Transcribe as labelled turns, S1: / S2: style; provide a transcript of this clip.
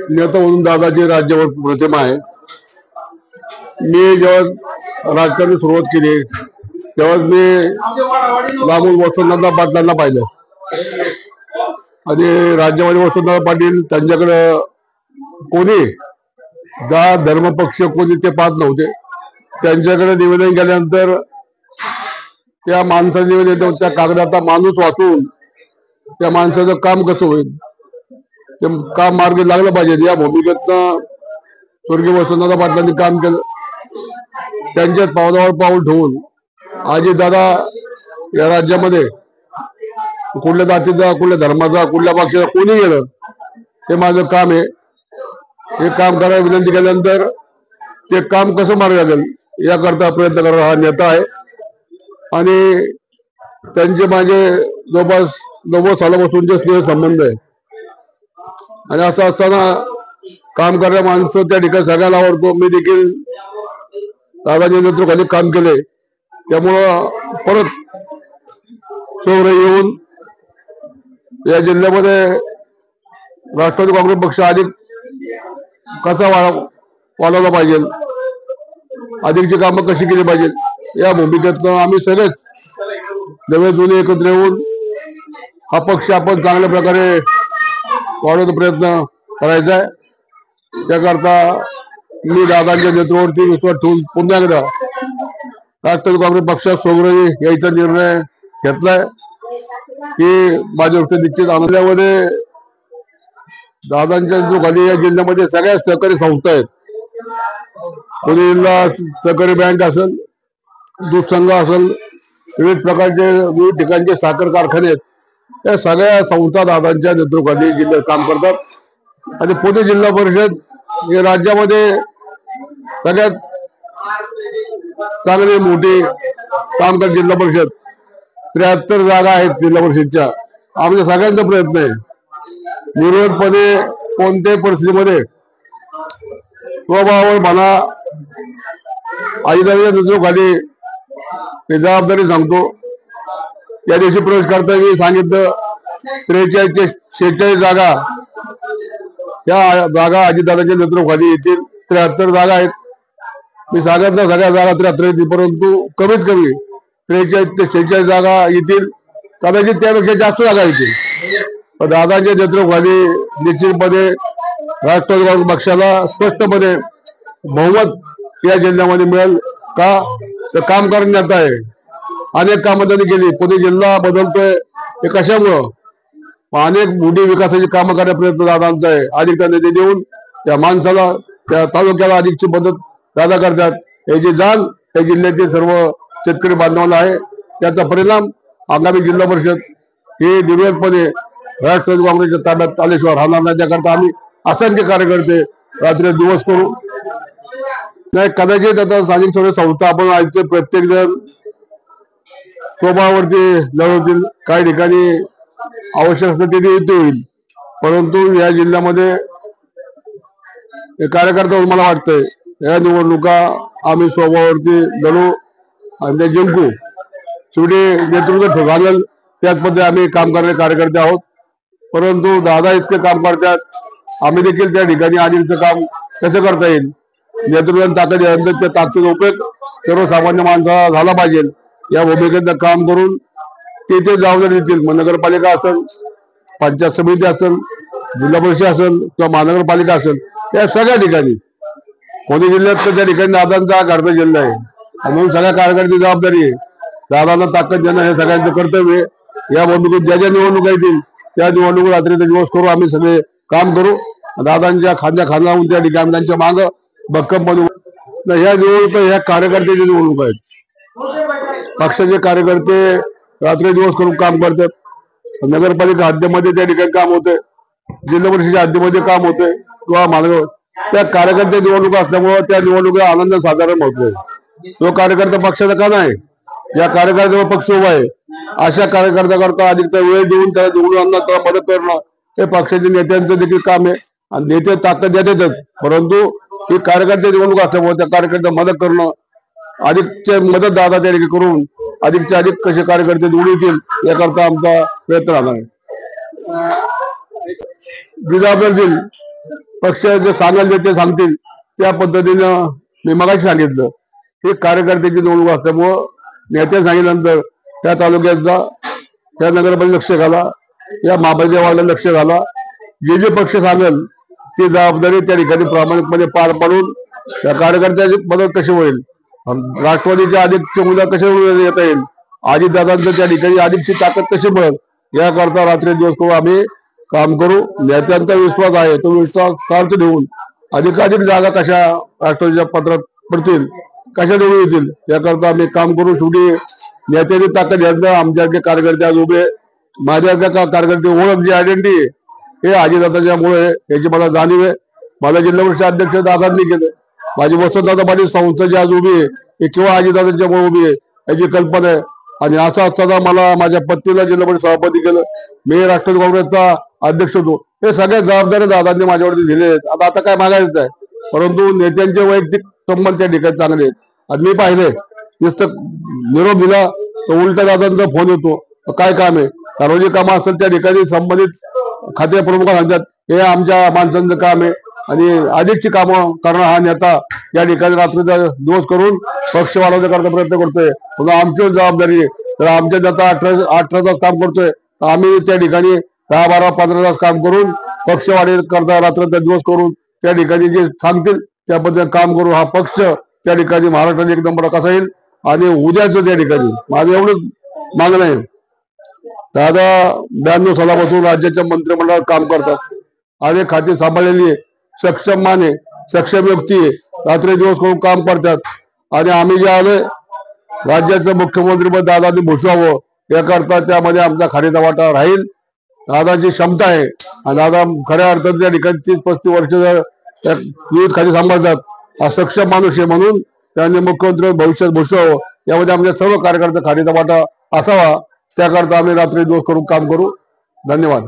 S1: नेता म्हणून दादाची राज्यावर प्रतिमा आहे. मी जेव्हा राजकारणाची सुरुवात केली तेव्हा मी लांबून वसंतदादा पाटलांना पाहिलं आणि राज्यामध्ये वसंतदादा पाटील त्यांच्याकडं कोणी धर्मपक्ष कोणी ते पाहत नव्हते. त्यांच्याकडे निवेदन केल्यानंतर त्या माणसाचं निवेदन त्या कागदाचा माणूस वाचून त्या माणसाचं काम कसं होईल ते काम मार्गी लागलं पाहिजे या भूमिकेतनं स्वर्गीय वसंतदादा पाटलांनी काम केलं. त्यांच्याच पावलावर पाऊल ठेवून आजी दादा या राज्यामध्ये कुठल्या जातीचा कुठल्या धर्माचा कुठल्या पक्षाचा कोणी गेलं हे माझं काम आहे. हे काम करायला विनंती केल्यानंतर ते काम कसं मार्गी लागेल याकरता प्रयत्न करणारा हा नेता आहे. आणि त्यांचे माझे जवळपास 90 सालापासूनचे स्नेह संबंध आहे. आणि असं असताना काम करणाऱ्या माणसं त्या ठिकाणी सगळ्याला आवडतो. मी देखील दादाच्या नेतृत्वाखाली काम केले. त्यामुळं परत सोबत येऊन या जिल्ह्यामध्ये राष्ट्रवादी काँग्रेस पक्ष अधिक कसा वाढवला पाहिजे, अधिकची कामं कशी केली पाहिजे या भूमिकेतनं आम्ही सगळेच नवे जुने एकत्र येऊन हा पक्ष आपण चांगल्या प्रकारे वाढवण्याचा प्रयत्न करायचा आहे. त्याकरता मी दादांच्या नेतृत्वावरती विश्वास ठेवून पुन्हा एकदा राष्ट्रवादी काँग्रेस पक्षात सोबत यायचा निर्णय घेतलाय की माझ्या दृष्टी निश्चित आनंदामध्ये दादांच्या नेतृत्वाखाली या जिल्ह्यामध्ये सगळ्या सहकारी संस्था आहेत. पुणे जिल्हा सहकारी बँक असेल, दूध संघ असेल, विविध प्रकारचे विविध ठिकाणचे साखर कारखाने आहेत. या सगळ्या संस्था दादांच्या नेतृत्वाखाली जिल्ह्यात काम करतात. आणि पुणे जिल्हा परिषद हे राज्यामध्ये सगळ्यात चांगली मोठी काम करत जिल्हा परिषद 73 जागा आहेत जिल्हा परिषदच्या. आमच्या सगळ्यांचा प्रयत्न आहे निर्विरोधपणे कोणत्याही परिस्थितीमध्ये स्वभावावर म्हणा आईदाच्या नेतृत्वाखाली जबाबदारी सांगतो. या दिवशी प्रवेश करताना सांगितलं 43 ते 46 जागा या जागा अजितदादाच्या नेतृत्वाखाली येतील. 73 जागा आहेत. मी सांगितलं सगळ्या जागा 73 येतील, परंतु कमीत कमी 43 ते 46 जागा येतील. कदाचित त्यापेक्षा जास्त जागा येतील. दादाच्या नेतृत्वाखाली निश्चितपणे राष्ट्रवादी काँग्रेस पक्षाला स्पष्टपणे बहुमत या जिल्ह्यामध्ये मिळेल. का तर काम करण्यात आहे. अनेक कामं त्यांनी केली. पुणे जिल्हा बदलतोय हे कशामुळं अनेक मोठी विकासाची कामं करण्याचा प्रयत्न दादांचा आहे. अधिक निधी देऊन त्या माणसाला त्या तालुक्याला अधिकची मदत दादा करतात. याची जाण या जिल्ह्यातील सर्व शेतकरी बांधवांना आहे. त्याचा परिणाम आगामी जिल्हा परिषद हे निर्विरोधपणे राष्ट्रवादी काँग्रेसच्या ताब्यात आल्याशिवाय राहणार नाही. त्याकरता आम्ही असंख्य कार्यकर्ते रात्री दिवस करू. नाही कदाचित आता स्थानिक थोडे संस्था आपण ऐकतोय प्रत्येक जण स्वभावावरती लढवतील. काही ठिकाणी आवश्यक असतं ते होईल, परंतु या जिल्ह्यामध्ये कार्यकर्ता मला वाटतंय या निवडणुका आम्ही स्वभावावरती लढू आणि ते जिंकू. शेवटी नेतृत्व घालेल त्याच पद्धतीने आम्ही काम करणारे कार्यकर्ते आहोत. परंतु दादा इतके काम करतात, आम्ही देखील त्या ठिकाणी आधीचं काम कसं करता येईल नेतृत्वाने ताकद यानंतर त्या ताकदीचा उपयोग सर्वसामान्य माणसाला झाला पाहिजे या भूमिकेतनं काम करून ते जबाबदारी देतील. मग नगरपालिका असेल, पंचायत समिती असेल, जिल्हा परिषद असेल किंवा महानगरपालिका असेल, या सगळ्या ठिकाणी पुणे जिल्ह्यात तर त्या ठिकाणी दादांचा घरचा जिल्हा आहे. म्हणून सगळ्या कार्यकर्त्याची जबाबदारी आहे. दादांना ताकद देणं हे सगळ्यांचं कर्तव्य आहे. या भूमिकेत ज्या ज्या निवडणुका येतील त्या निवडणूक रात्रीचा दिवस करू आम्ही सगळे काम करू. दादांच्या खांद्या खांदा लावून त्या ठिकाणी त्यांच्या मागं भक्कम बनवू. ह्या निवडणुका ह्या कार्यकर्त्याची निवडणूक आहेत. पक्षाचे कार्यकर्ते रात्री दिवस करून काम करतात. नगरपालिका हद्दीमध्ये त्या ठिकाणी काम होते, जिल्हा परिषदेच्या हद्दीमध्ये काम होते किंवा महानगर त्या कार्यकर्ते निवडणुका असल्यामुळे त्या निवडणुका आनंद साधारण होतोय. तो कार्यकर्ता पक्षाचा का नाही, या कार्यकर्त्यावर पक्ष उभा आहे. अशा कार्यकर्त्याकरता अधिक वेळ देऊन त्याला निवडून आणणं, त्याला मदत करणं हे पक्षाच्या नेत्यांचं देखील काम आहे. आणि नेते ताकद देतातच, परंतु ही कार्यकर्ते निवडणूक असल्यामुळे त्या कार्यकर्त्याला मदत करणं, अधिकच्या मदत दादा त्या ठिकाणी करून अधिकचे अधिक कसे कार्यकर्ते निवडून येतील याकरता आमचा प्रयत्न राहणार आहे. जबाबदारी देईल पक्ष जे सांगाल ते सांगतील त्या पद्धतीनं मी मगाशी सांगितलं हे कार्यकर्त्याची निवडणूक असल्यामुळं नेते सांगितल्यानंतर त्या तालुक्याचा त्या नगरपालिका लक्ष घाला, या महापालिका वार्डाला लक्ष घाला. जे जे पक्ष सांगेल ती जबाबदारी त्या ठिकाणी प्रामाणिकपणे पार पाडून त्या कार्यकर्त्याची मदत कशी होईल, राष्ट्रवादीच्या अधिकचे मुद्दा कसे येता येईल, अजितदादांचं त्या ठिकाणी अधिकची ताकद कशी मिळेल याकरता रात्री दिवस करू आम्ही काम करू. नेत्यांचा विश्वास आहे तो विश्वास सार्थ देऊन अधिकाधिक जागा कशा राष्ट्रवादीच्या पत्रात पडतील, कशा निवडून येतील याकरता आम्ही काम करू. शेवटी नेत्यांची ताकद यांना आमच्याकडे कार्यकर्ते आज उभे, माझ्यासारख्या कार्यकर्ते ओळख जी आयडेंटिटी हे अजितदादाच्यामुळे याची मला जाणीव आहे. माझा जिल्हा परिषद अध्यक्ष दादांनी केलं, माझी वसंतदादा पाटील संस्था जी आज उभी आहे हे केव्हा अजितदादांच्यामुळे उभी आहे याची कल्पना आहे. आणि असं असताना मला माझ्या पत्नीला जिल्हा परिषद सभापती केलं, मी राष्ट्रवादी काँग्रेसचा अध्यक्ष होतो. हे सगळ्या जबाबदाऱ्या दादांनी माझ्यावरती दिले आहेत. आता काय मागायचं आहे, परंतु नेत्यांचे वैयक्तिक संबंध त्या ठिकाणी चांगले आहेत. आणि मी पाहिले नुसतं निरोप दिला तर उलटा दादांचा फोन येतो, काय काम आहे, सार्वजनिक कामं असतात त्या ठिकाणी संबंधित खाते प्रमुख सांगतात हे आमच्या माणसांचं काम आहे आणि अधिकची कामं करणं हा नेता या ठिकाणी रात्रीचा दिवस करून पक्ष वाढवण्याकरता प्रयत्न करतोय. म्हणून आमची जबाबदारी आहे. तर आमच्या नेता 18 तास काम करतोय, तर आम्ही त्या ठिकाणी 10, 12, 15 तास काम करून पक्ष वाढीकरता रात्रीचा दिवस करून त्या ठिकाणी जे सांगतील त्या पद्धतीने काम करू. हा पक्ष त्या ठिकाणी महाराष्ट्रात एक नंबर कसा येईल आणि उद्याचं त्या ठिकाणी माझं एवढंच मागणं आहे. दादा 92 सालापासून राज्याच्या मंत्रिमंडळात काम करतात, अनेक खाते सांभाळलेली सक्षम माने सक्षम व्यक्ती रात्री दिवस करून काम करतात. आणि आम्ही जे आलोय राज्याचं मुख्यमंत्रीपद दादांनी भूषवावं याकरता त्यामध्ये आमचा खारीचा वाटा राहील. दादाची क्षमता आहे आणि दादा खऱ्या अर्थात त्या ठिकाणी 30-35 वर्ष विविध खाते सांभाळतात, हा सक्षम माणूस आहे. म्हणून त्यांनी मुख्यमंत्री भविष्यात भूषवावं यामध्ये आमच्या सर्व कार्यकर्ते खारीचा वाटा असावा, त्याकरता आम्ही रात्री दिवस करून काम करू. धन्यवाद.